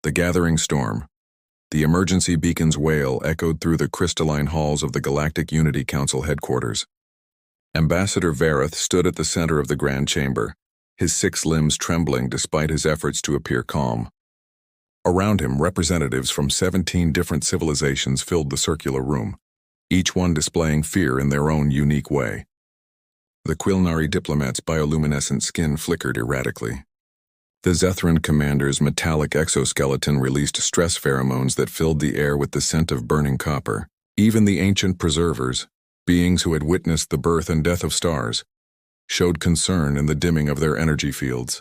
The gathering storm. The emergency beacon's wail echoed through the crystalline halls of the Galactic Unity Council headquarters. Ambassador Vareth stood at the center of the grand chamber, his 6 limbs trembling despite his efforts to appear calm. Around him, representatives from 17 different civilizations filled the circular room, each one displaying fear in their own unique way. The Quilnari diplomat's bioluminescent skin flickered erratically. The Zethran commander's metallic exoskeleton released stress pheromones that filled the air with the scent of burning copper. Even the ancient preservers, beings who had witnessed the birth and death of stars, showed concern in the dimming of their energy fields.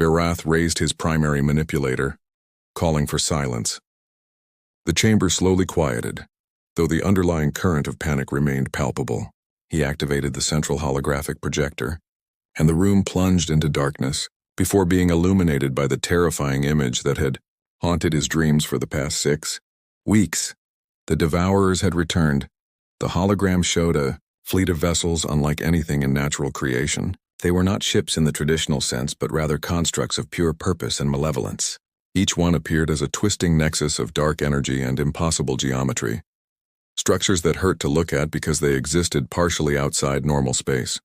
Varath raised his primary manipulator, calling for silence. The chamber slowly quieted, though the underlying current of panic remained palpable. He activated the central holographic projector, and the room plunged into darkness before being illuminated by the terrifying image that had haunted his dreams for the past 6 weeks. The Devourers had returned. The hologram showed a fleet of vessels unlike anything in natural creation. They were not ships in the traditional sense, but rather constructs of pure purpose and malevolence. Each one appeared as a twisting nexus of dark energy and impossible geometry. Structures that hurt to look at because they existed partially outside normal space.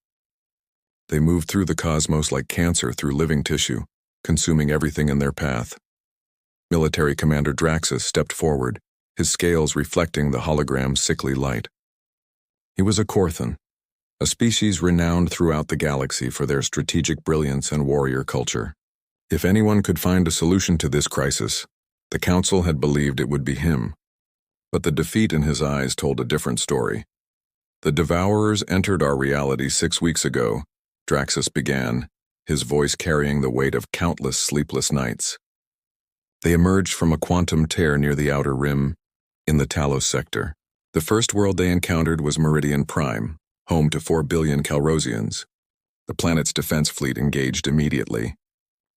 They moved through the cosmos like cancer through living tissue, consuming everything in their path. Military Commander Draxus stepped forward, his scales reflecting the hologram's sickly light. He was a Korthan, a species renowned throughout the galaxy for their strategic brilliance and warrior culture. If anyone could find a solution to this crisis, the Council had believed it would be him. But the defeat in his eyes told a different story. The Devourers entered our reality 6 weeks ago, Draxus began, his voice carrying the weight of countless sleepless nights. They emerged from a quantum tear near the outer rim, in the Talos sector. The first world they encountered was Meridian Prime, home to 4 billion Calrosians. The planet's defense fleet engaged immediately.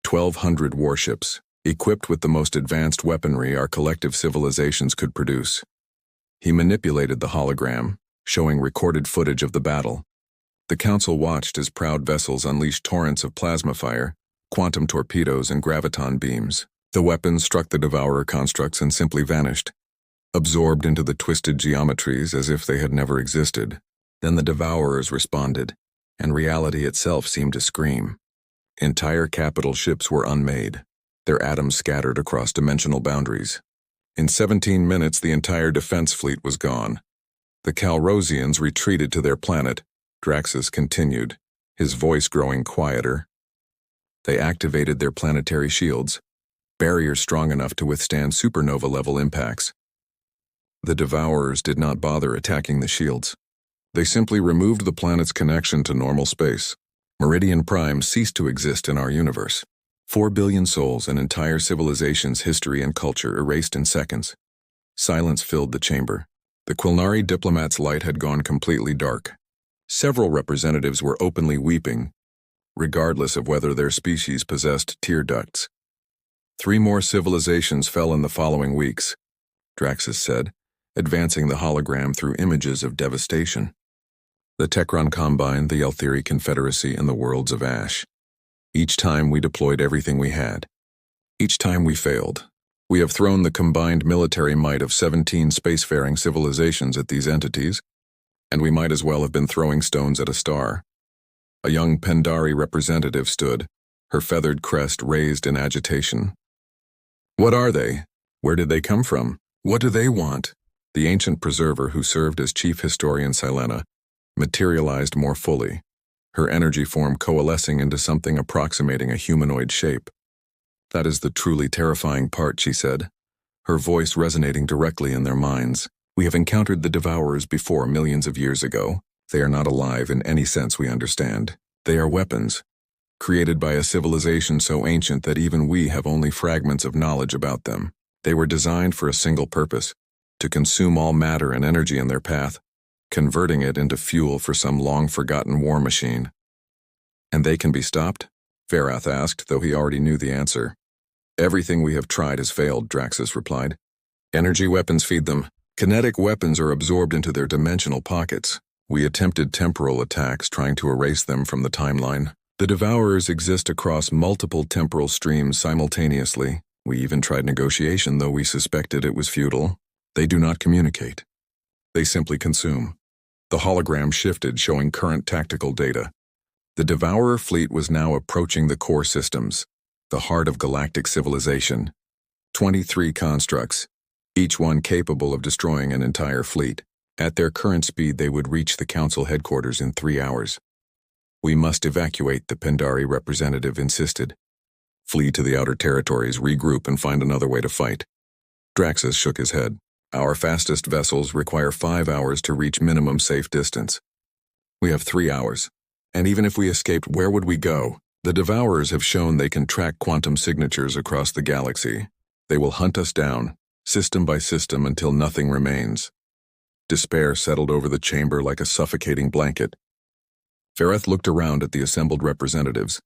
1,200 warships, equipped with the most advanced weaponry our collective civilizations could produce. He manipulated the hologram, showing recorded footage of the battle. The Council watched as proud vessels unleashed torrents of plasma fire, quantum torpedoes, and graviton beams. The weapons struck the Devourer constructs and simply vanished, absorbed into the twisted geometries as if they had never existed. Then the Devourers responded, and reality itself seemed to scream. Entire capital ships were unmade, their atoms scattered across dimensional boundaries. In 17 minutes, the entire defense fleet was gone. The Calrosians retreated to their planet. Draxus continued, his voice growing quieter. They activated their planetary shields, barriers strong enough to withstand supernova-level impacts. The Devourers did not bother attacking the shields. They simply removed the planet's connection to normal space. Meridian Prime ceased to exist in our universe. 4 billion souls, an entire civilization's history and culture erased in seconds. Silence filled the chamber. The Quilnari diplomat's light had gone completely dark. Several representatives were openly weeping, regardless of whether their species possessed tear ducts. 3 more civilizations fell in the following weeks, Draxus said, advancing the hologram through images of devastation. The Techron Combine, the Elthiri Confederacy, and the Worlds of Ash. Each time we deployed everything we had. Each time we failed. We have thrown the combined military might of 17 spacefaring civilizations at these entities, and we might as well have been throwing stones at a star. A young Pendari representative stood, her feathered crest raised in agitation. What are they? Where did they come from? What do they want? The ancient preserver who served as chief historian Silena materialized more fully, her energy form coalescing into something approximating a humanoid shape. That is the truly terrifying part, she said, her voice resonating directly in their minds. We have encountered the Devourers before millions of years ago. They are not alive in any sense we understand. They are weapons, created by a civilization so ancient that even we have only fragments of knowledge about them. They were designed for a single purpose, to consume all matter and energy in their path, converting it into fuel for some long-forgotten war machine. And they can be stopped? Varath asked, though he already knew the answer. Everything we have tried has failed, Draxus replied. Energy weapons feed them. Kinetic weapons are absorbed into their dimensional pockets. We attempted temporal attacks, trying to erase them from the timeline. The Devourers exist across multiple temporal streams simultaneously, We even tried negotiation, though we suspected it was futile. They do not communicate. They simply consume. The hologram shifted, showing current tactical data. The Devourer fleet was now approaching the core systems, the heart of galactic civilization. 23 constructs, each one capable of destroying an entire fleet. At their current speed, they would reach the Council headquarters in 3 hours. We must evacuate, the Pandari representative insisted. Flee to the outer territories, regroup, and find another way to fight. Draxus shook his head. Our fastest vessels require 5 hours to reach minimum safe distance. We have 3 hours. And even if we escaped, where would we go? The Devourers have shown they can track quantum signatures across the galaxy. They will hunt us down, system by system, until nothing remains. Despair settled over the chamber like a suffocating blanket. Vareth looked around at the assembled representatives,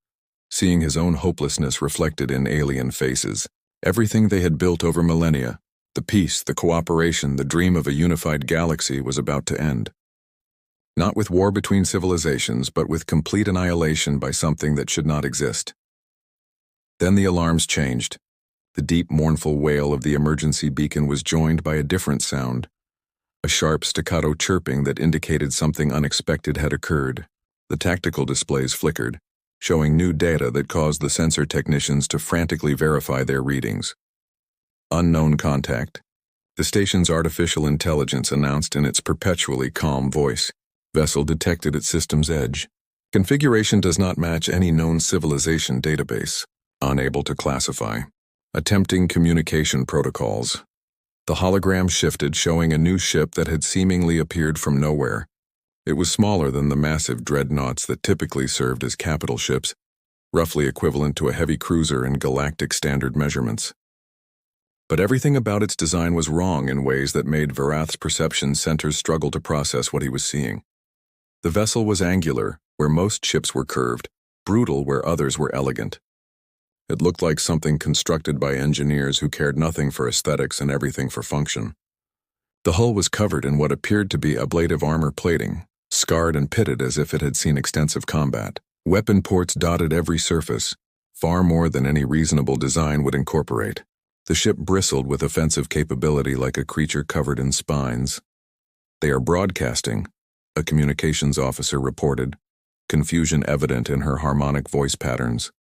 seeing his own hopelessness reflected in alien faces. Everything they had built over millennia, the peace, the cooperation, the dream of a unified galaxy, was about to end. Not with war between civilizations, but with complete annihilation by something that should not exist. Then the alarms changed. The deep, mournful wail of the emergency beacon was joined by a different sound, a sharp staccato chirping that indicated something unexpected had occurred. The tactical displays flickered, showing new data that caused the sensor technicians to frantically verify their readings. Unknown contact. The station's artificial intelligence announced in its perpetually calm voice. Vessel detected at system's edge. Configuration does not match any known civilization database. Unable to classify. Attempting communication protocols. The hologram shifted, showing a new ship that had seemingly appeared from nowhere. It was smaller than the massive dreadnoughts that typically served as capital ships, roughly equivalent to a heavy cruiser in galactic standard measurements. But everything about its design was wrong in ways that made Varath's perception centers struggle to process what he was seeing. The vessel was angular, where most ships were curved, brutal where others were elegant. It looked like something constructed by engineers who cared nothing for aesthetics and everything for function. The hull was covered in what appeared to be ablative armor plating, scarred and pitted as if it had seen extensive combat. Weapon ports dotted every surface, far more than any reasonable design would incorporate. The ship bristled with offensive capability like a creature covered in spines. They are broadcasting, a communications officer reported, confusion evident in her harmonic voice patterns.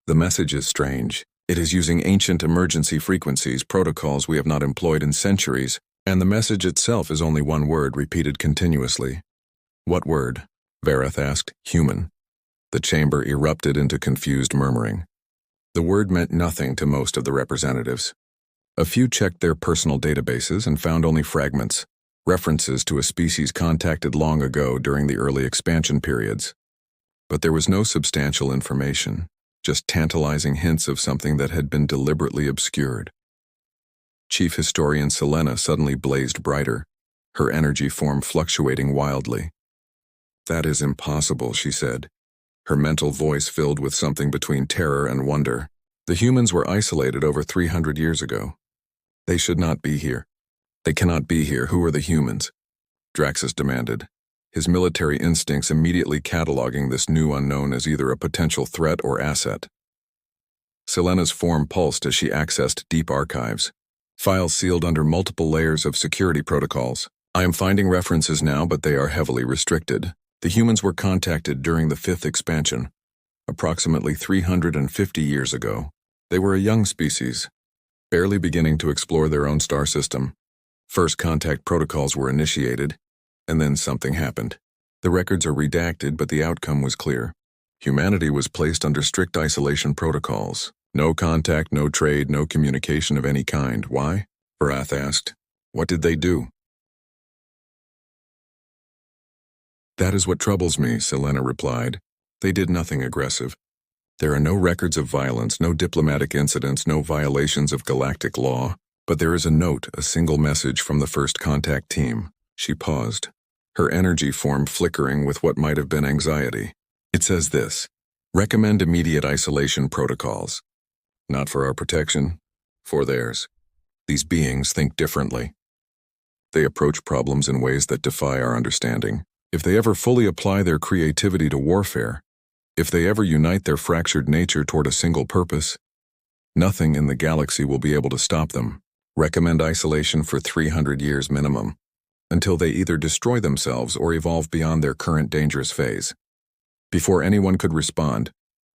The message is strange. It is using ancient emergency frequencies, protocols we have not employed in centuries, and the message itself is only one word repeated continuously. What word? Vareth asked. Human. The chamber erupted into confused murmuring. The word meant nothing to most of the representatives. A few checked their personal databases and found only fragments, references to a species contacted long ago during the early expansion periods. But there was no substantial information. Just tantalizing hints of something that had been deliberately obscured. Chief Historian Selena suddenly blazed brighter, her energy form fluctuating wildly. That is impossible, she said, her mental voice filled with something between terror and wonder. The humans were isolated over 300 years ago. They should not be here. They cannot be here. Who are the humans? Draxus demanded, his military instincts immediately cataloging this new unknown as either a potential threat or asset. Selena's form pulsed as she accessed deep archives, files sealed under multiple layers of security protocols. I am finding references now, but they are heavily restricted. The humans were contacted during the 5th expansion, approximately 350 years ago. They were a young species, barely beginning to explore their own star system. First contact protocols were initiated, and then something happened. The records are redacted, but the outcome was clear. Humanity was placed under strict isolation protocols. No contact, no trade, no communication of any kind. Why? Varath asked. What did they do? That is what troubles me, Selena replied. They did nothing aggressive. There are no records of violence, no diplomatic incidents, no violations of galactic law. But there is a note, a single message from the first contact team. She paused, her energy form flickering with what might have been anxiety. It says this: recommend immediate isolation protocols. Not for our protection, for theirs. These beings think differently. They approach problems in ways that defy our understanding. If they ever fully apply their creativity to warfare, if they ever unite their fractured nature toward a single purpose, Nothing in the galaxy will be able to stop them. Recommend isolation for 300 years minimum, until they either destroy themselves or evolve beyond their current dangerous phase. Before anyone could respond,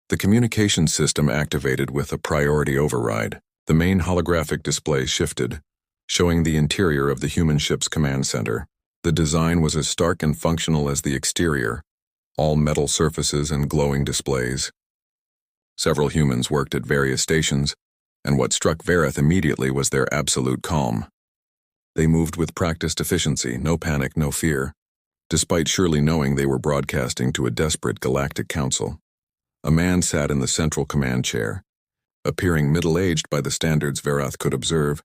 the communication system activated with a priority override. The main holographic display shifted, showing the interior of the human ship's command center. The design was as stark and functional as the exterior, all metal surfaces and glowing displays. Several humans worked at various stations, and what struck Vareth immediately was their absolute calm. They moved with practiced efficiency, no panic, no fear, despite surely knowing they were broadcasting to a desperate galactic council. A man sat in the central command chair, appearing middle-aged by the standards Vareth could observe,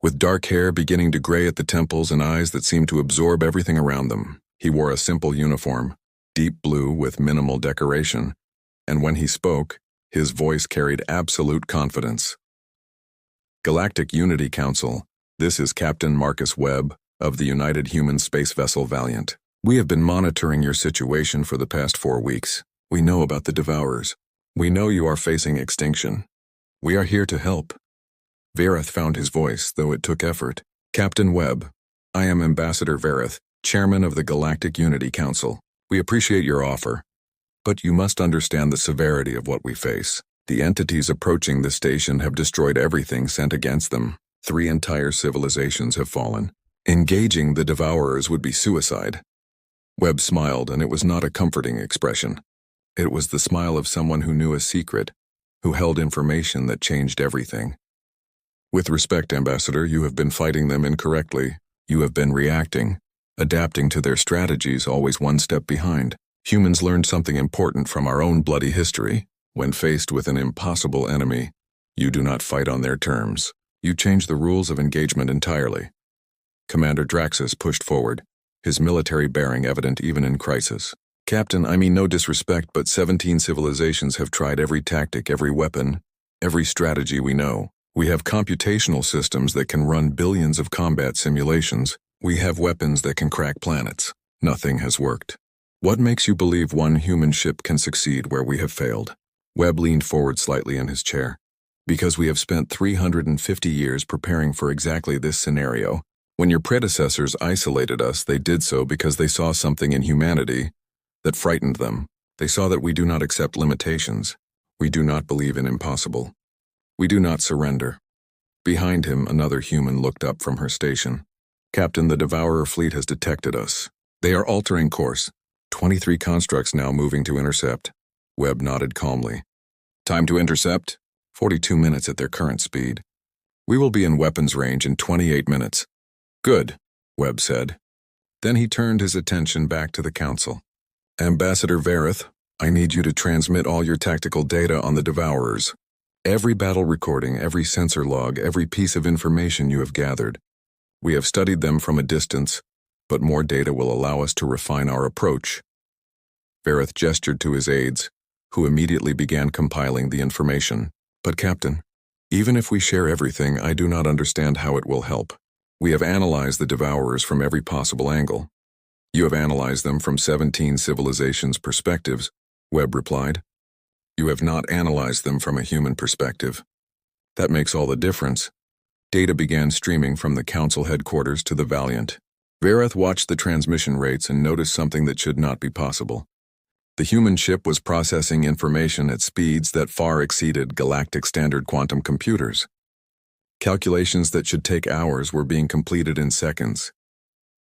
with dark hair beginning to gray at the temples and eyes that seemed to absorb everything around them. He wore a simple uniform, deep blue with minimal decoration, and when he spoke, his voice carried absolute confidence. Galactic Unity Council, this is Captain Marcus Webb of the United Human Space Vessel Valiant. We have been monitoring your situation for the past 4 weeks. We know about the Devourers. We know you are facing extinction. We are here to help. Vareth found his voice, though it took effort. Captain Webb, I am Ambassador Vareth, Chairman of the Galactic Unity Council. We appreciate your offer, but you must understand the severity of what we face. The entities approaching the station have destroyed everything sent against them. 3 entire civilizations have fallen. Engaging the Devourers would be suicide. Webb smiled, and it was not a comforting expression. It was the smile of someone who knew a secret, who held information that changed everything. With respect, Ambassador, you have been fighting them incorrectly. You have been reacting, adapting to their strategies, always one step behind. Humans learned something important from our own bloody history. When faced with an impossible enemy, you do not fight on their terms. You change the rules of engagement entirely. Commander Draxus pushed forward, his military bearing evident even in crisis. Captain, I mean no disrespect, but 17 civilizations have tried every tactic, every weapon, every strategy we know. We have computational systems that can run billions of combat simulations. We have weapons that can crack planets. Nothing has worked. What makes you believe one human ship can succeed where we have failed? Webb leaned forward slightly in his chair. Because we have spent 350 years preparing for exactly this scenario. When your predecessors isolated us, they did so because they saw something in humanity that frightened them. They saw that we do not accept limitations. We do not believe in impossible. We do not surrender. Behind him, another human looked up from her station. Captain, the Devourer fleet has detected us. They are altering course. 23 constructs now moving to intercept. Webb nodded calmly. Time to intercept? 42 minutes at their current speed. We will be in weapons range in 28 minutes. Good, Webb said. Then he turned his attention back to the council. Ambassador Vareth, I need you to transmit all your tactical data on the Devourers. Every battle recording, every sensor log, every piece of information you have gathered. We have studied them from a distance, but more data will allow us to refine our approach. Vareth gestured to his aides, who immediately began compiling the information. But Captain, even if we share everything, I do not understand how it will help. We have analyzed the Devourers from every possible angle. You have analyzed them from 17 civilizations' perspectives, Webb replied. You have not analyzed them from a human perspective. That makes all the difference. Data began streaming from the council headquarters to the Valiant. Vareth watched the transmission rates and noticed something that should not be possible. The human ship was processing information at speeds that far exceeded galactic standard quantum computers. Calculations that should take hours were being completed in seconds.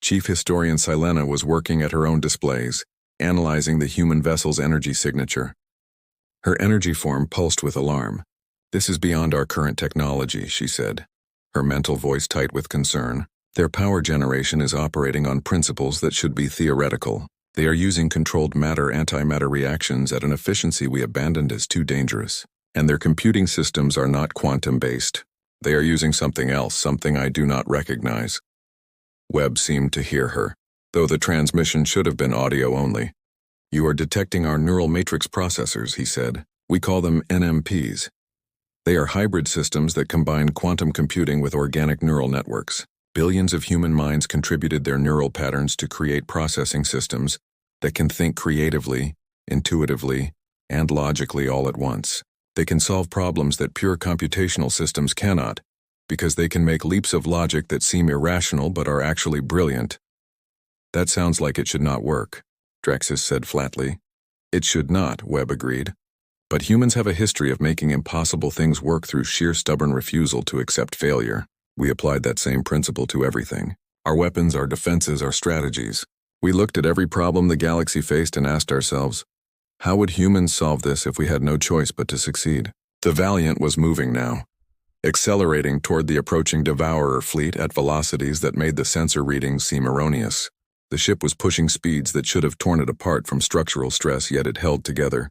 Chief Historian Silena was working at her own displays, analyzing the human vessel's energy signature. Her energy form pulsed with alarm. This is beyond our current technology, she said, her mental voice tight with concern. Their power generation is operating on principles that should be theoretical. They are using controlled matter-antimatter reactions at an efficiency we abandoned as too dangerous. And their computing systems are not quantum-based. They are using something else, something I do not recognize. Webb seemed to hear her, though the transmission should have been audio only. You are detecting our neural matrix processors, he said. We call them NMPs. They are hybrid systems that combine quantum computing with organic neural networks. Billions of human minds contributed their neural patterns to create processing systems that can think creatively, intuitively, and logically all at once. They can solve problems that pure computational systems cannot, because they can make leaps of logic that seem irrational but are actually brilliant. That sounds like it should not work, Draxus said flatly. It should not, Webb agreed. But humans have a history of making impossible things work through sheer stubborn refusal to accept failure. We applied that same principle to everything. Our weapons, our defenses, our strategies. We looked at every problem the galaxy faced and asked ourselves, how would humans solve this if we had no choice but to succeed? The Valiant was moving now, accelerating toward the approaching Devourer fleet at velocities that made the sensor readings seem erroneous. The ship was pushing speeds that should have torn it apart from structural stress, yet it held together.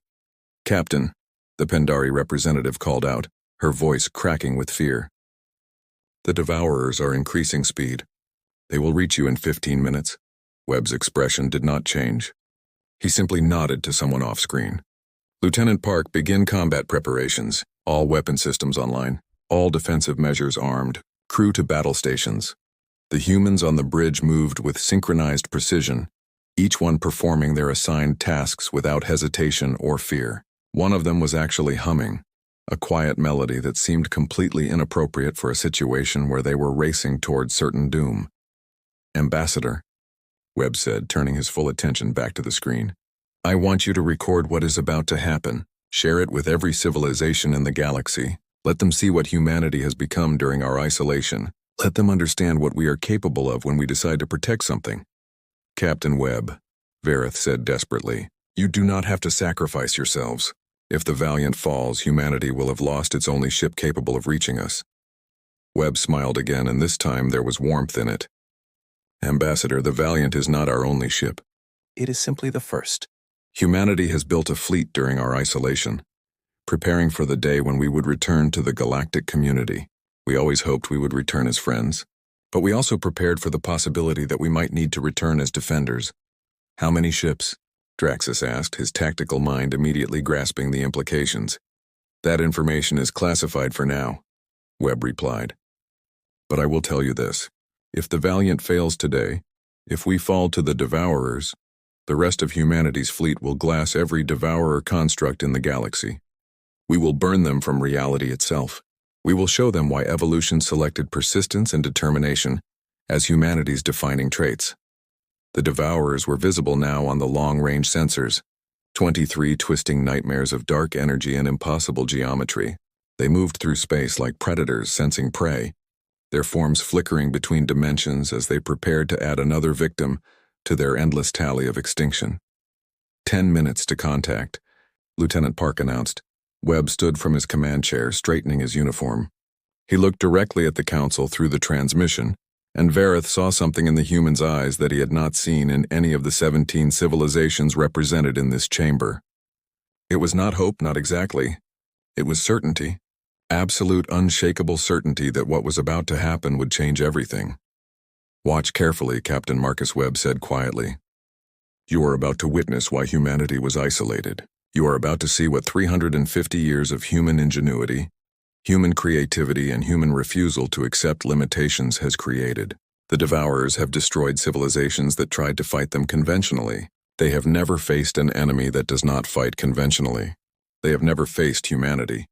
"Captain," the Pendari representative called out, her voice cracking with fear. "The Devourers are increasing speed. They will reach you in 15 minutes. Webb's expression did not change. He simply nodded to someone off-screen. "Lieutenant Park, begin combat preparations. All weapon systems online. All defensive measures armed. Crew to battle stations." The humans on the bridge moved with synchronized precision, each one performing their assigned tasks without hesitation or fear. One of them was actually humming, a quiet melody that seemed completely inappropriate for a situation where they were racing toward certain doom. "Ambassador," Webb said, turning his full attention back to the screen. "I want you to record what is about to happen. Share it with every civilization in the galaxy. Let them see what humanity has become during our isolation. Let them understand what we are capable of when we decide to protect something." "Captain Webb," Vareth said desperately, "you do not have to sacrifice yourselves. If the Valiant falls, humanity will have lost its only ship capable of reaching us." Webb smiled again, and this time there was warmth in it. "Ambassador, the Valiant is not our only ship. It is simply the first. Humanity has built a fleet during our isolation, preparing for the day when we would return to the galactic community. We always hoped we would return as friends, but we also prepared for the possibility that we might need to return as defenders." "How many ships?" Draxus asked, his tactical mind immediately grasping the implications. "That information is classified for now," Webb replied. "But I will tell you this. If the Valiant fails today, if we fall to the Devourers, the rest of humanity's fleet will glass every Devourer construct in the galaxy. We will burn them from reality itself. We will show them why evolution selected persistence and determination as humanity's defining traits." The Devourers were visible now on the long-range sensors, 23 twisting nightmares of dark energy and impossible geometry. They moved through space like predators sensing prey, their forms flickering between dimensions as they prepared to add another victim to their endless tally of extinction. 10 minutes to contact," Lieutenant Park announced. Webb stood from his command chair, straightening his uniform. He looked directly at the Council through the transmission, and Vareth saw something in the human's eyes that he had not seen in any of the 17 civilizations represented in this chamber. It was not hope, not exactly. It was certainty. Absolute, unshakable certainty that what was about to happen would change everything. "Watch carefully," Captain Marcus Webb said quietly. "You are about to witness why humanity was isolated. You are about to see what 350 years of human ingenuity, human creativity, and human refusal to accept limitations has created. The Devourers have destroyed civilizations that tried to fight them conventionally. They have never faced an enemy that does not fight conventionally. They have never faced humanity."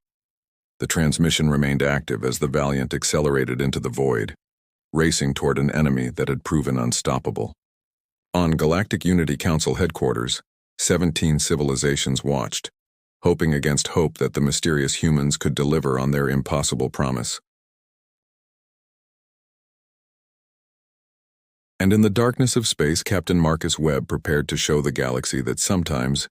The transmission remained active as the Valiant accelerated into the void, racing toward an enemy that had proven unstoppable. On Galactic Unity Council headquarters, 17 civilizations watched, hoping against hope that the mysterious humans could deliver on their impossible promise. And in the darkness of space, Captain Marcus Webb prepared to show the galaxy that sometimes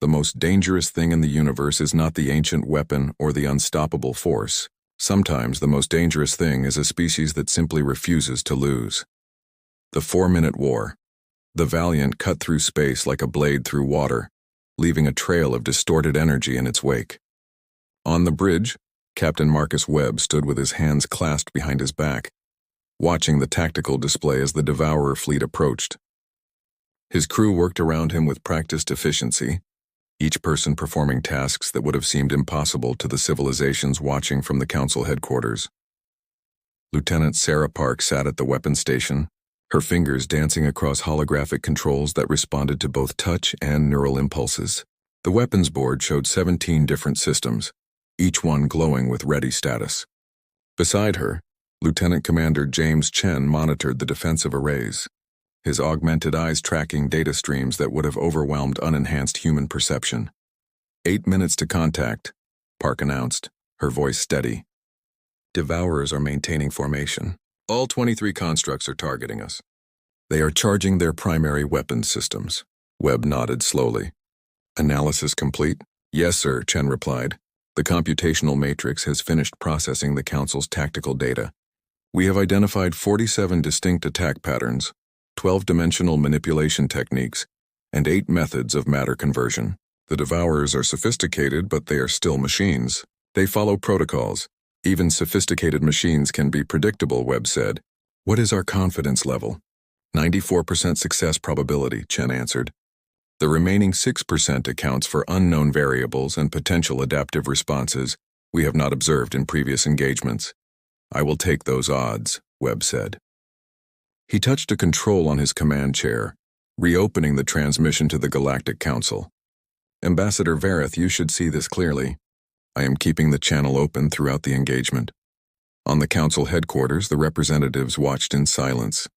the most dangerous thing in the universe is not the ancient weapon or the unstoppable force. Sometimes the most dangerous thing is a species that simply refuses to lose. The 4-minute war. The Valiant cut through space like a blade through water, leaving a trail of distorted energy in its wake. On the bridge, Captain Marcus Webb stood with his hands clasped behind his back, watching the tactical display as the Devourer fleet approached. His crew worked around him with practiced efficiency, each person performing tasks that would have seemed impossible to the civilizations watching from the Council headquarters. Lieutenant Sarah Park sat at the weapons station, her fingers dancing across holographic controls that responded to both touch and neural impulses. The weapons board showed 17 different systems, each one glowing with ready status. Beside her, Lieutenant Commander James Chen monitored the defensive arrays, his augmented eyes tracking data streams that would have overwhelmed unenhanced human perception. 8 minutes to contact, Park announced, her voice steady. Devourers are maintaining formation. All 23 constructs are targeting us. They are charging their primary weapons systems. Webb nodded slowly. Analysis complete? Yes, sir, Chen replied. The computational matrix has finished processing the Council's tactical data. We have identified 47 distinct attack patterns, 12-dimensional manipulation techniques, and 8 methods of matter conversion. The Devourers are sophisticated, but they are still machines. They follow protocols. Even sophisticated machines can be predictable, Webb said. What is our confidence level? 94% success probability, Chen answered. The remaining 6% accounts for unknown variables and potential adaptive responses we have not observed in previous engagements. I will take those odds, Webb said. He touched a control on his command chair, reopening the transmission to the Galactic Council. Ambassador Vareth, you should see this clearly. I am keeping the channel open throughout the engagement. On the Council headquarters, the representatives watched in silence.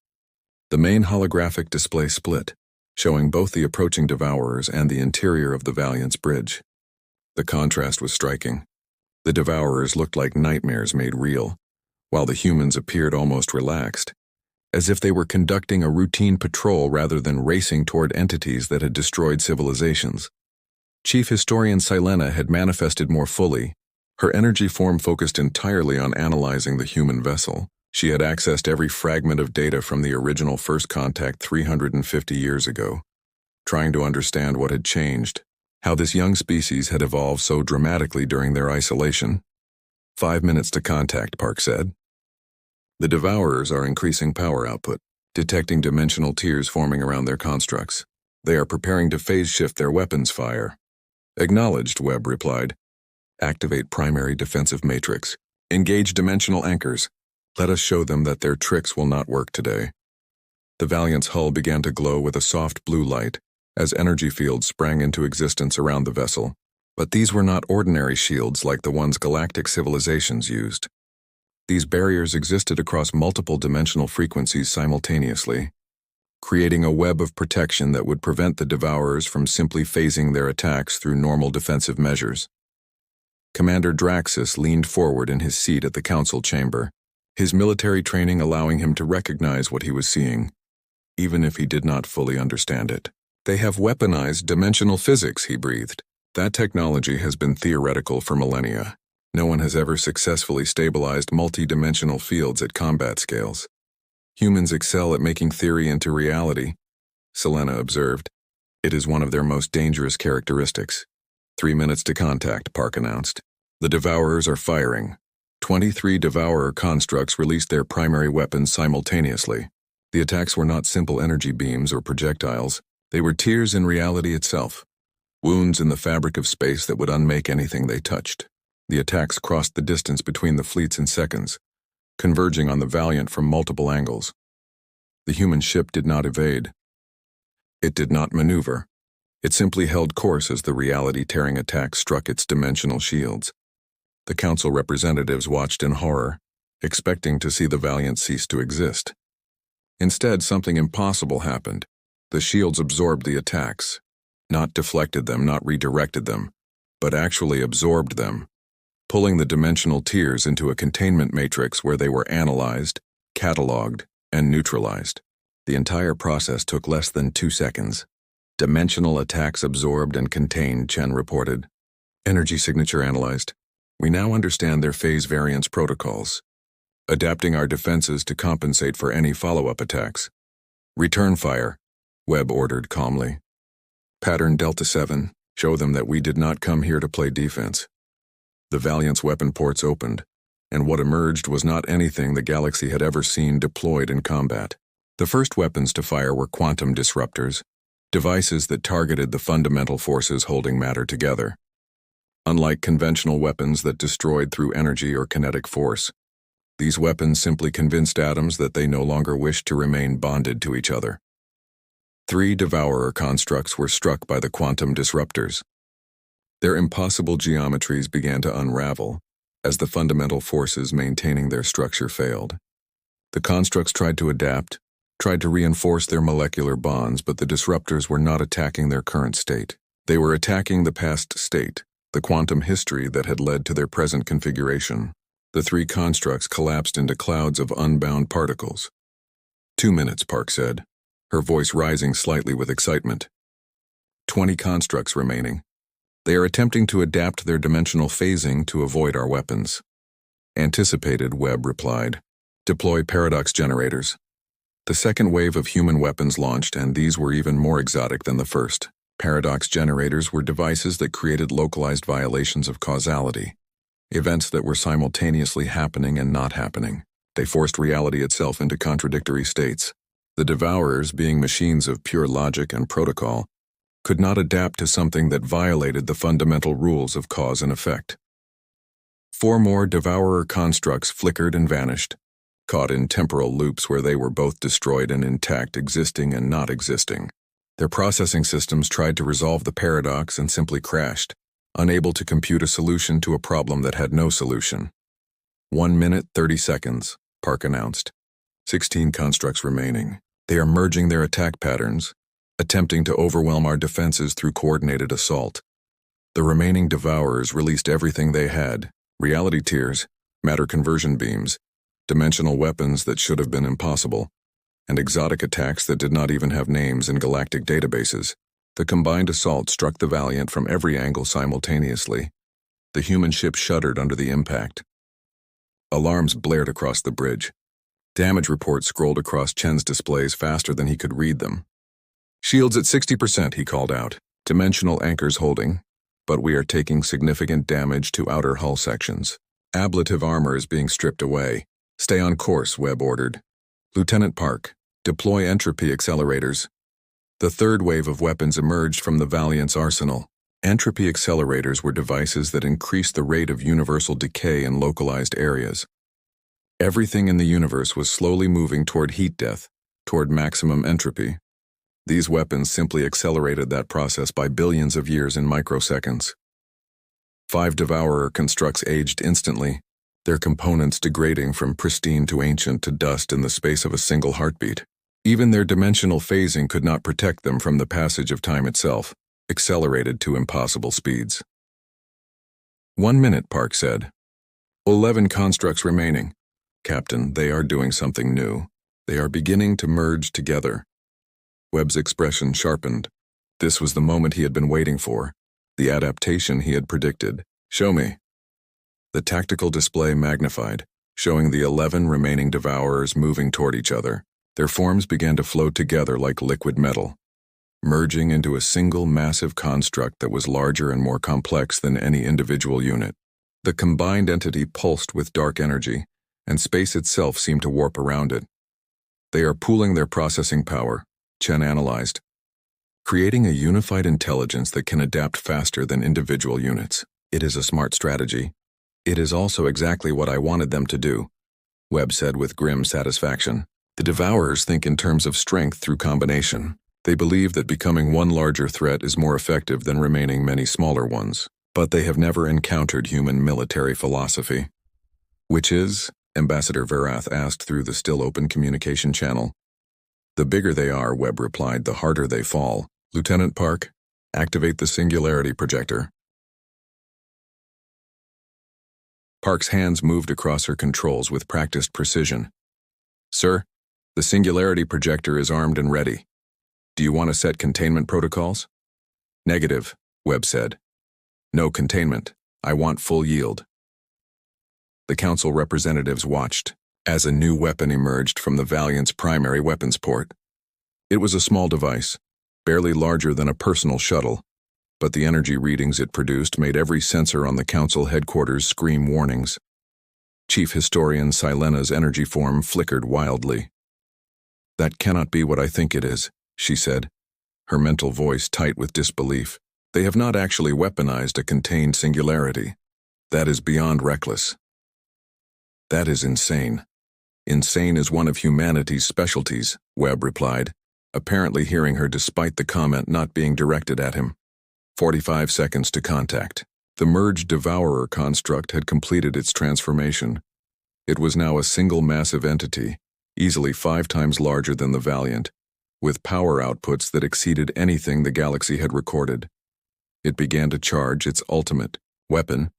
The main holographic display split, showing both the approaching Devourers and the interior of the Valiant's bridge. The contrast was striking. The Devourers looked like nightmares made real, while the humans appeared almost relaxed, as if they were conducting a routine patrol rather than racing toward entities that had destroyed civilizations. Chief Historian Silena had manifested more fully, her energy form focused entirely on analyzing the human vessel. She had accessed every fragment of data from the original first contact 350 years ago, trying to understand what had changed, how this young species had evolved so dramatically during their isolation. 5 minutes to contact, Park said. The Devourers are increasing power output, detecting dimensional tiers forming around their constructs. They are preparing to phase shift their weapons fire. Acknowledged, Webb replied. Activate primary defensive matrix. Engage dimensional anchors. Let us show them that their tricks will not work today. The Valiant's hull began to glow with a soft blue light as energy fields sprang into existence around the vessel. But these were not ordinary shields like the ones galactic civilizations used. These barriers existed across multiple dimensional frequencies simultaneously, creating a web of protection that would prevent the Devourers from simply phasing their attacks through normal defensive measures. Commander Draxus leaned forward in his seat at the council chamber, his military training allowing him to recognize what he was seeing, even if he did not fully understand it. They have weaponized dimensional physics, he breathed. That technology has been theoretical for millennia. No one has ever successfully stabilized multi-dimensional fields at combat scales. Humans excel at making theory into reality, Selena observed. It is one of their most dangerous characteristics. 3 minutes to contact, Park announced. The Devourers are firing. 23 Devourer constructs released their primary weapons simultaneously. The attacks were not simple energy beams or projectiles. They were tears in reality itself. Wounds in the fabric of space that would unmake anything they touched. The attacks crossed the distance between the fleets in seconds, converging on the Valiant from multiple angles. The human ship did not evade. It did not maneuver. It simply held course as the reality-tearing attack struck its dimensional shields. The council representatives watched in horror, expecting to see the Valiant cease to exist. Instead, something impossible happened. The shields absorbed the attacks, not deflected them, not redirected them, but actually absorbed them, pulling the dimensional tiers into a containment matrix where they were analyzed, cataloged, and neutralized. The entire process took less than 2 seconds. Dimensional attacks absorbed and contained, Chen reported. Energy signature analyzed. We now understand their phase variance protocols, adapting our defenses to compensate for any follow-up attacks. Return fire, Webb ordered calmly. Pattern Delta 7, show them that we did not come here to play defense. The Valiant's weapon ports opened, and what emerged was not anything the galaxy had ever seen deployed in combat. The first weapons to fire were quantum disruptors, devices that targeted the fundamental forces holding matter together. Unlike conventional weapons that destroyed through energy or kinetic force, these weapons simply convinced atoms that they no longer wished to remain bonded to each other. 3 Devourer constructs were struck by the quantum disruptors. Their impossible geometries began to unravel as the fundamental forces maintaining their structure failed. The constructs tried to adapt, tried to reinforce their molecular bonds, but the disruptors were not attacking their current state. They were attacking the past state, the quantum history that had led to their present configuration. The three constructs collapsed into clouds of unbound particles. 2 minutes, Park said, her voice rising slightly with excitement. 20 constructs remaining. They are attempting to adapt their dimensional phasing to avoid our weapons. Anticipated, Webb replied. Deploy paradox generators. The second wave of human weapons launched, and these were even more exotic than the first. Paradox generators were devices that created localized violations of causality, events that were simultaneously happening and not happening. They forced reality itself into contradictory states. The devourers, being machines of pure logic and protocol, could not adapt to something that violated the fundamental rules of cause and effect. 4 more devourer constructs flickered and vanished, caught in temporal loops where they were both destroyed and intact, existing and not existing. Their processing systems tried to resolve the paradox and simply crashed, unable to compute a solution to a problem that had no solution. 1 minute, 30 seconds, Park announced. 16 constructs remaining. They are merging their attack patterns, attempting to overwhelm our defenses through coordinated assault. The remaining devourers released everything they had: reality tears, matter conversion beams, dimensional weapons that should have been impossible, and exotic attacks that did not even have names in galactic databases. The combined assault struck the Valiant from every angle simultaneously. The human ship shuddered under the impact. Alarms blared across the bridge. Damage reports scrolled across Chen's displays faster than he could read them. Shields at 60%, he called out. Dimensional anchors holding, but we are taking significant damage to outer hull sections. Ablative armor is being stripped away. Stay on course, Webb ordered. Lieutenant Park, deploy entropy accelerators. The third wave of weapons emerged from the Valiant's arsenal. Entropy accelerators were devices that increased the rate of universal decay in localized areas. Everything in the universe was slowly moving toward heat death, toward maximum entropy. These weapons simply accelerated that process by billions of years in microseconds. 5 devourer constructs aged instantly, their components degrading from pristine to ancient to dust in the space of a single heartbeat. Even their dimensional phasing could not protect them from the passage of time itself, accelerated to impossible speeds. 1 minute, Park said. 11 constructs remaining. Captain, they are doing something new. They are beginning to merge together. Webb's expression sharpened. This was the moment he had been waiting for, the adaptation he had predicted. Show me. The tactical display magnified, showing the 11 remaining devourers moving toward each other. Their forms began to float together like liquid metal, merging into a single massive construct that was larger and more complex than any individual unit. The combined entity pulsed with dark energy, and space itself seemed to warp around it. They are pooling their processing power, Chen analyzed, creating a unified intelligence that can adapt faster than individual units. It is a smart strategy. It is also exactly what I wanted them to do, Webb said with grim satisfaction. The devourers think in terms of strength through combination. They believe that becoming one larger threat is more effective than remaining many smaller ones. But they have never encountered human military philosophy. Which is? Ambassador Verath asked through the still-open communication channel. The bigger they are, Webb replied, the harder they fall. Lieutenant Park, activate the singularity projector. Park's hands moved across her controls with practiced precision. Sir, the singularity projector is armed and ready. Do you want to set containment protocols? Negative, Webb said. No containment. I want full yield. The council representatives watched as a new weapon emerged from the Valiant's primary weapons port. It was a small device, barely larger than a personal shuttle, but the energy readings it produced made every sensor on the council headquarters scream warnings. Chief Historian Silena's energy form flickered wildly. That cannot be what I think it is, she said, her mental voice tight with disbelief. They have not actually weaponized a contained singularity. That is beyond reckless. That is insane. Insane is one of humanity's specialties, Webb replied, apparently hearing her despite the comment not being directed at him. 45 seconds to contact. The merged devourer construct had completed its transformation. It was now a single massive entity, easily 5 times larger than the Valiant, with power outputs that exceeded anything the galaxy had recorded. It began to charge its ultimate weapon,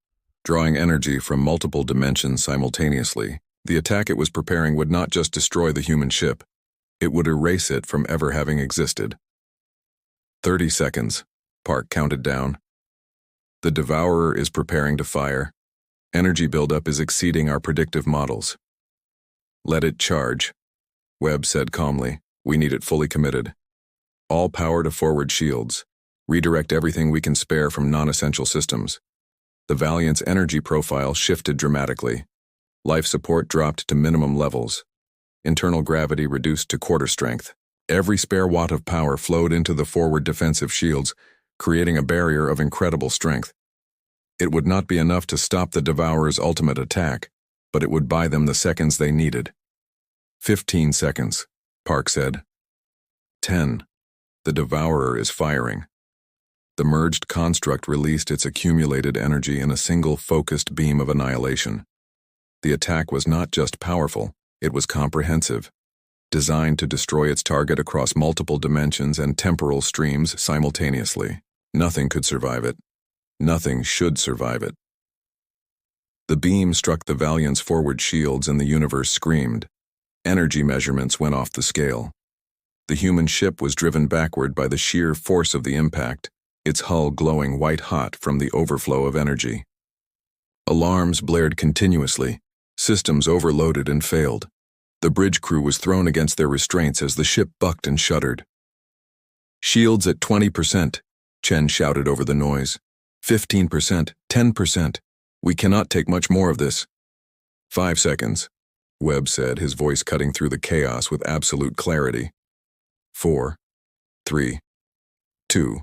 drawing energy from multiple dimensions simultaneously. The attack it was preparing would not just destroy the human ship, it would erase it from ever having existed. 30 seconds, Park counted down. The devourer is preparing to fire. Energy buildup is exceeding our predictive models. Let it charge, Webb said calmly. We need it fully committed. All power to forward shields. Redirect everything we can spare from non-essential systems. The Valiant's energy profile shifted dramatically. Life support dropped to minimum levels. Internal gravity reduced to quarter strength. Every spare watt of power flowed into the forward defensive shields, creating a barrier of incredible strength. It would not be enough to stop the Devourer's ultimate attack, but it would buy them the seconds they needed. 15 seconds, Park said. 10. The Devourer is firing. The merged construct released its accumulated energy in a single focused beam of annihilation. The attack was not just powerful, it was comprehensive, designed to destroy its target across multiple dimensions and temporal streams simultaneously. Nothing could survive it. Nothing should survive it. The beam struck the Valiant's forward shields and the universe screamed. Energy measurements went off the scale. The human ship was driven backward by the sheer force of the impact, its hull glowing white-hot from the overflow of energy. Alarms blared continuously. Systems overloaded and failed. The bridge crew was thrown against their restraints as the ship bucked and shuddered. Shields at 20%, Chen shouted over the noise. 15%, 10%. We cannot take much more of this. 5 seconds, Webb said, his voice cutting through the chaos with absolute clarity. 4, 3, 2.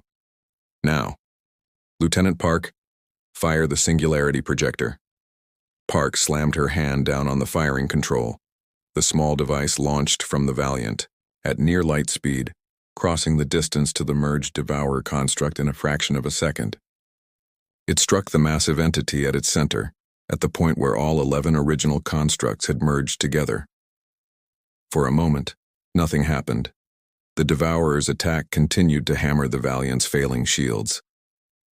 Now. Lieutenant Park, fire the singularity projector. Park slammed her hand down on the firing control. The small device launched from the Valiant, at near light speed, crossing the distance to the merged Devourer construct in a fraction of a second. It struck the massive entity at its center, at the point where all 11 original constructs had merged together. For a moment, nothing happened. The Devourer's attack continued to hammer the Valiant's failing shields.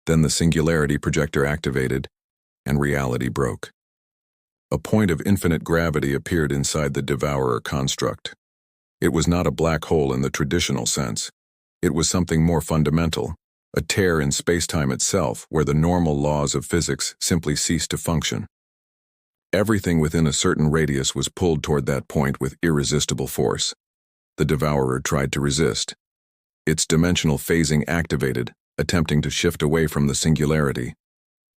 Then the singularity projector activated, and reality broke. A point of infinite gravity appeared inside the Devourer construct. It was not a black hole in the traditional sense. It was something more fundamental, a tear in space-time itself where the normal laws of physics simply ceased to function. Everything within a certain radius was pulled toward that point with irresistible force. The Devourer tried to resist. Its dimensional phasing activated, attempting to shift away from the singularity.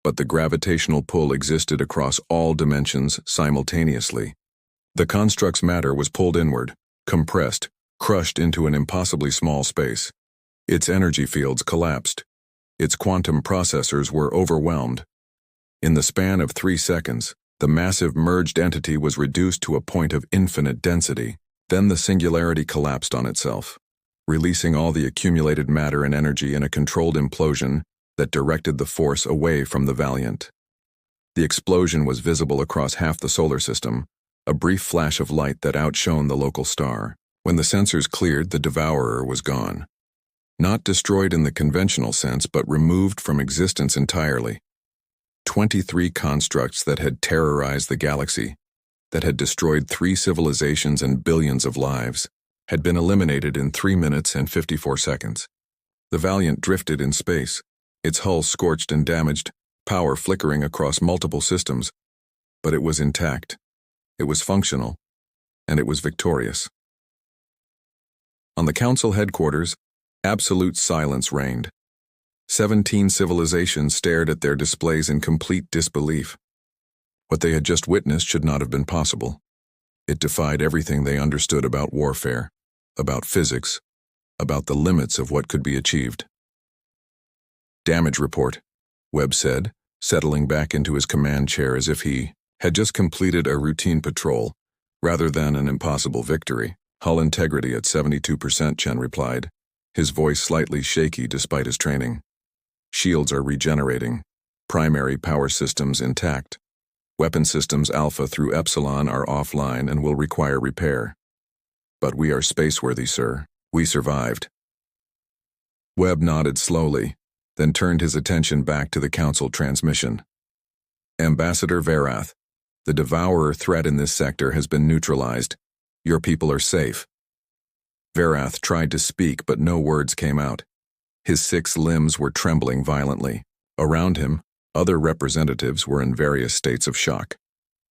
But the gravitational pull existed across all dimensions simultaneously. The construct's matter was pulled inward, compressed, crushed into an impossibly small space. Its energy fields collapsed. Its quantum processors were overwhelmed. In the span of 3 seconds, the massive merged entity was reduced to a point of infinite density. Then the singularity collapsed on itself, releasing all the accumulated matter and energy in a controlled implosion that directed the force away from the Valiant. The explosion was visible across half the solar system, a brief flash of light that outshone the local star. When the sensors cleared, the Devourer was gone. Not destroyed in the conventional sense, but removed from existence entirely. 23 constructs that had terrorized the galaxy, that had destroyed 3 civilizations and billions of lives, had been eliminated in 3 minutes and 54 seconds. The Valiant drifted in space, its hull scorched and damaged, power flickering across multiple systems, but it was intact, it was functional, and it was victorious. On the Council headquarters, absolute silence reigned. 17 civilizations stared at their displays in complete disbelief. What they had just witnessed should not have been possible. It defied everything they understood about warfare, about physics, about the limits of what could be achieved. Damage report, Webb said, settling back into his command chair as if he had just completed a routine patrol, rather than an impossible victory. Hull integrity at 72%, Chen replied, his voice slightly shaky despite his training. Shields are regenerating. Primary power systems intact. Weapon systems Alpha through Epsilon are offline and will require repair. But we are spaceworthy, sir. We survived. Webb nodded slowly, then turned his attention back to the Council transmission. Ambassador Verath, the Devourer threat in this sector has been neutralized. Your people are safe. Verath tried to speak, but no words came out. His 6 limbs were trembling violently. Around him, other representatives were in various states of shock.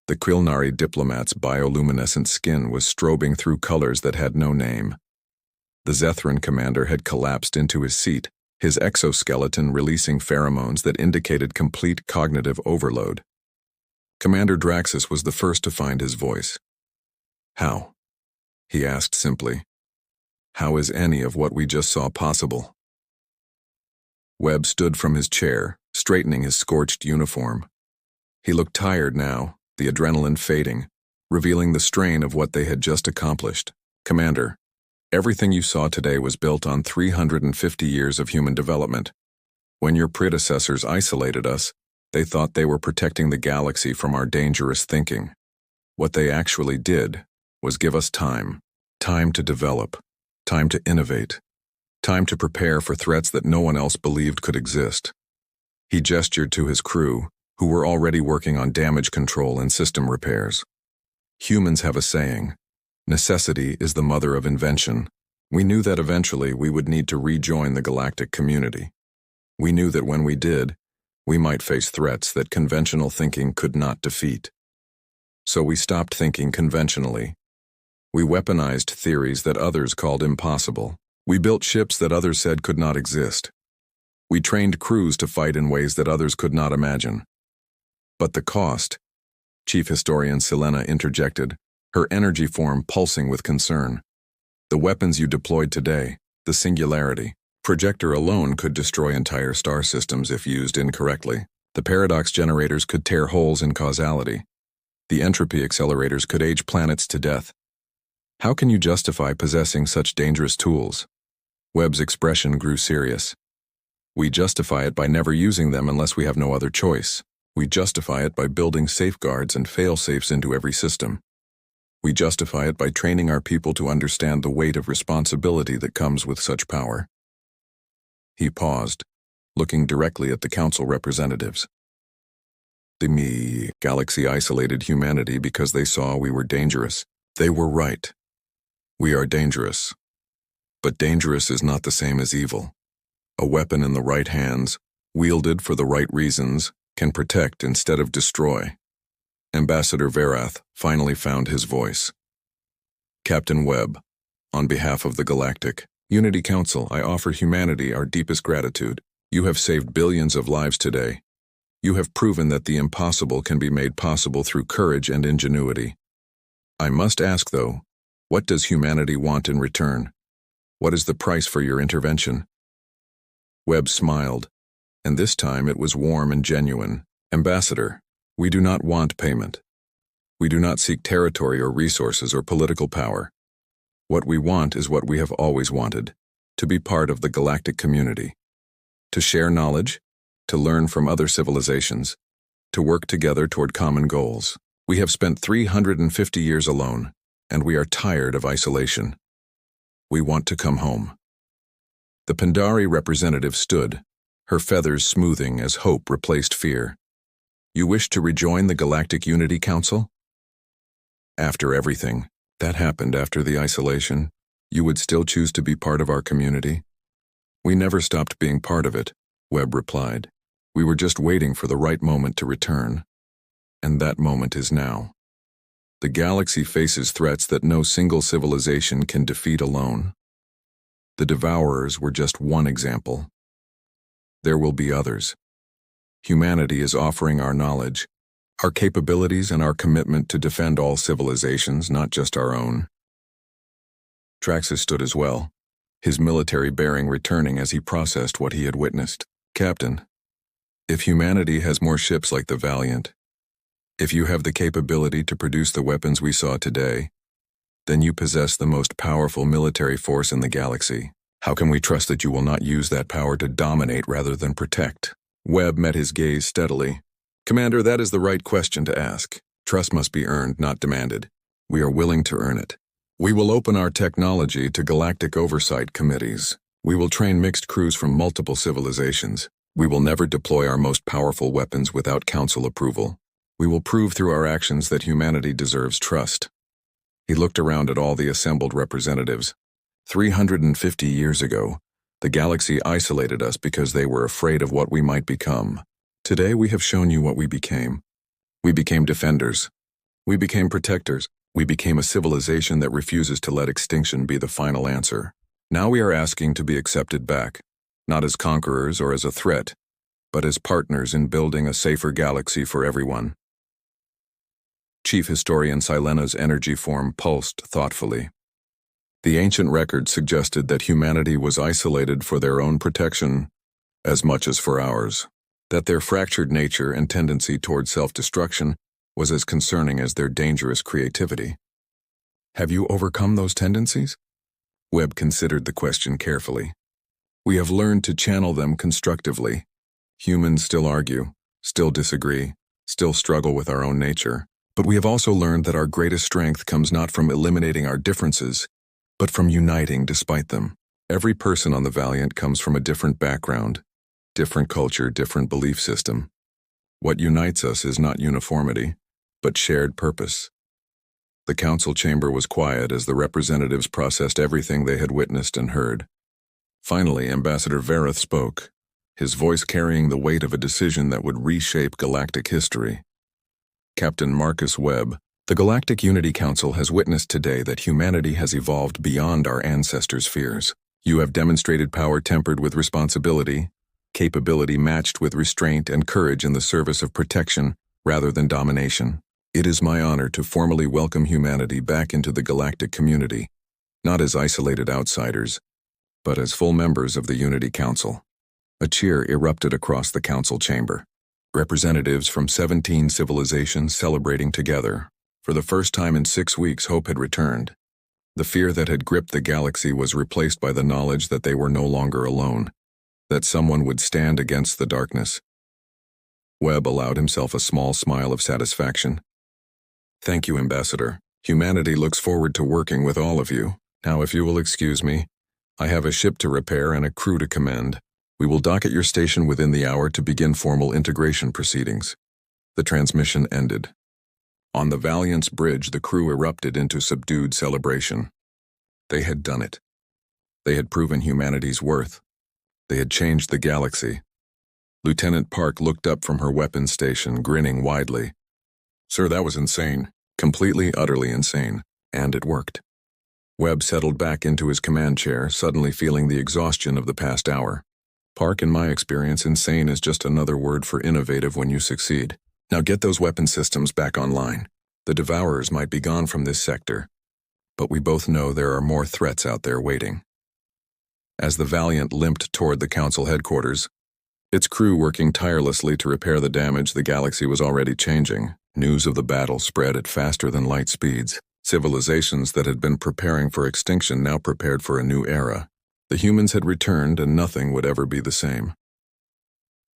The Krilnari diplomat's bioluminescent skin was strobing through colors that had no name. The Zethran commander had collapsed into his seat, his exoskeleton releasing pheromones that indicated complete cognitive overload. Commander Draxus was the first to find his voice. How? He asked simply. How is any of what we just saw possible? Webb stood from his chair, straightening his scorched uniform. He looked tired now, the adrenaline fading, revealing the strain of what they had just accomplished. Commander, everything you saw today was built on 350 years of human development. When your predecessors isolated us, they thought they were protecting the galaxy from our dangerous thinking. What they actually did was give us time. Time to develop. Time to innovate. Time to prepare for threats that no one else believed could exist. He gestured to his crew, who were already working on damage control and system repairs. Humans have a saying, necessity is the mother of invention. We knew that eventually we would need to rejoin the galactic community. We knew that when we did, we might face threats that conventional thinking could not defeat. So we stopped thinking conventionally. We weaponized theories that others called impossible. We built ships that others said could not exist. We trained crews to fight in ways that others could not imagine. But the cost, Chief Historian Selena interjected, her energy form pulsing with concern. The weapons you deployed today, the singularity, projector alone could destroy entire star systems if used incorrectly. The paradox generators could tear holes in causality. The entropy accelerators could age planets to death. How can you justify possessing such dangerous tools? Webb's expression grew serious. We justify it by never using them unless we have no other choice. We justify it by building safeguards and fail-safes into every system. We justify it by training our people to understand the weight of responsibility that comes with such power. He paused, looking directly at the council representatives. The galaxy isolated humanity because they saw we were dangerous. They were right. We are dangerous. But dangerous is not the same as evil. A weapon in the right hands, wielded for the right reasons, can protect instead of destroy. Ambassador Verath finally found his voice. Captain Webb, on behalf of the Galactic Unity Council, I offer humanity our deepest gratitude. You have saved billions of lives today. You have proven that the impossible can be made possible through courage and ingenuity. I must ask, though, what does humanity want in return? What is the price for your intervention? Webb smiled, and this time it was warm and genuine. Ambassador, we do not want payment. We do not seek territory or resources or political power. What we want is what we have always wanted, to be part of the galactic community, to share knowledge, to learn from other civilizations, to work together toward common goals. We have spent 350 years alone, and we are tired of isolation. We want to come home. The Pandari representative stood, her feathers smoothing as hope replaced fear. You wish to rejoin the Galactic Unity Council? After everything that happened after the isolation, you would still choose to be part of our community? We never stopped being part of it, Webb replied. We were just waiting for the right moment to return. And that moment is now. The galaxy faces threats that no single civilization can defeat alone. The Devourers were just one example. There will be others. Humanity is offering our knowledge, our capabilities, and our commitment to defend all civilizations, not just our own. Draxus stood as well, his military bearing returning as he processed what he had witnessed. Captain, if humanity has more ships like the Valiant, if you have the capability to produce the weapons we saw today, then you possess the most powerful military force in the galaxy. How can we trust that you will not use that power to dominate rather than protect? Webb met his gaze steadily. Commander, that is the right question to ask. Trust must be earned, not demanded. We are willing to earn it. We will open our technology to galactic oversight committees. We will train mixed crews from multiple civilizations. We will never deploy our most powerful weapons without council approval. We will prove through our actions that humanity deserves trust. He looked around at all the assembled representatives. 350 years ago, the galaxy isolated us because they were afraid of what we might become. Today we have shown you what we became. We became defenders. We became protectors. We became a civilization that refuses to let extinction be the final answer. Now we are asking to be accepted back, not as conquerors or as a threat, but as partners in building a safer galaxy for everyone. Chief Historian Silena's energy form pulsed thoughtfully. The ancient record suggested that humanity was isolated for their own protection as much as for ours, that their fractured nature and tendency toward self-destruction was as concerning as their dangerous creativity. Have you overcome those tendencies? Webb considered the question carefully. We have learned to channel them constructively. Humans still argue, still disagree, still struggle with our own nature. But we have also learned that our greatest strength comes not from eliminating our differences, but from uniting despite them. Every person on the Valiant comes from a different background, different culture, different belief system. What unites us is not uniformity, but shared purpose. The council chamber was quiet as the representatives processed everything they had witnessed and heard. Finally, Ambassador Vareth spoke, his voice carrying the weight of a decision that would reshape galactic history. Captain Marcus Webb, the Galactic Unity Council has witnessed today that humanity has evolved beyond our ancestors' fears. You have demonstrated power tempered with responsibility, capability matched with restraint and courage in the service of protection rather than domination. It is my honor to formally welcome humanity back into the galactic community, not as isolated outsiders, but as full members of the Unity Council. A cheer erupted across the council chamber. Representatives from 17 civilizations celebrating together. For the first time in 6 weeks, hope had returned. The fear that had gripped the galaxy was replaced by the knowledge that they were no longer alone, that someone would stand against the darkness. Webb allowed himself a small smile of satisfaction. Thank you, Ambassador. Humanity looks forward to working with all of you. Now, if you will excuse me, I have a ship to repair and a crew to commend. We will dock at your station within the hour to begin formal integration proceedings. The transmission ended. On the Valiant's bridge, the crew erupted into subdued celebration. They had done it. They had proven humanity's worth. They had changed the galaxy. Lieutenant Park looked up from her weapons station, grinning widely. Sir, that was insane. Completely, utterly insane. And it worked. Webb settled back into his command chair, suddenly feeling the exhaustion of the past hour. Park, in my experience, insane is just another word for innovative when you succeed. Now get those weapon systems back online. The Devourers might be gone from this sector, but we both know there are more threats out there waiting. As the Valiant limped toward the Council headquarters, its crew working tirelessly to repair the damage the galaxy was already changing, news of the battle spread at faster than light speeds. Civilizations that had been preparing for extinction now prepared for a new era. The humans had returned and nothing would ever be the same.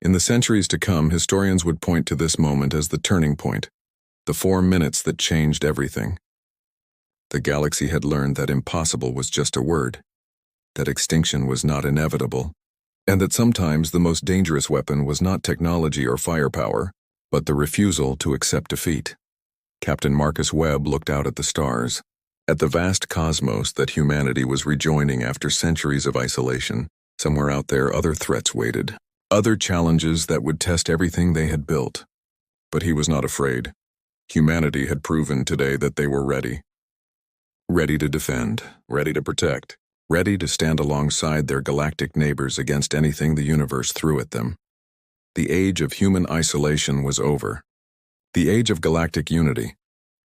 In the centuries to come, historians would point to this moment as the turning point, the 4 minutes that changed everything. The galaxy had learned that impossible was just a word, that extinction was not inevitable, and that sometimes the most dangerous weapon was not technology or firepower, but the refusal to accept defeat. Captain Marcus Webb looked out at the stars, at the vast cosmos that humanity was rejoining after centuries of isolation. Somewhere out there, other threats waited, other challenges that would test everything they had built. But he was not afraid. Humanity had proven today that they were ready. Ready to defend, ready to protect, ready to stand alongside their galactic neighbors against anything the universe threw at them. The age of human isolation was over. The age of galactic unity,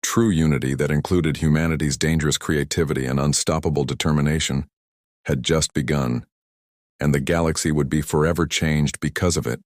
true unity that included humanity's dangerous creativity and unstoppable determination, had just begun, and the galaxy would be forever changed because of it.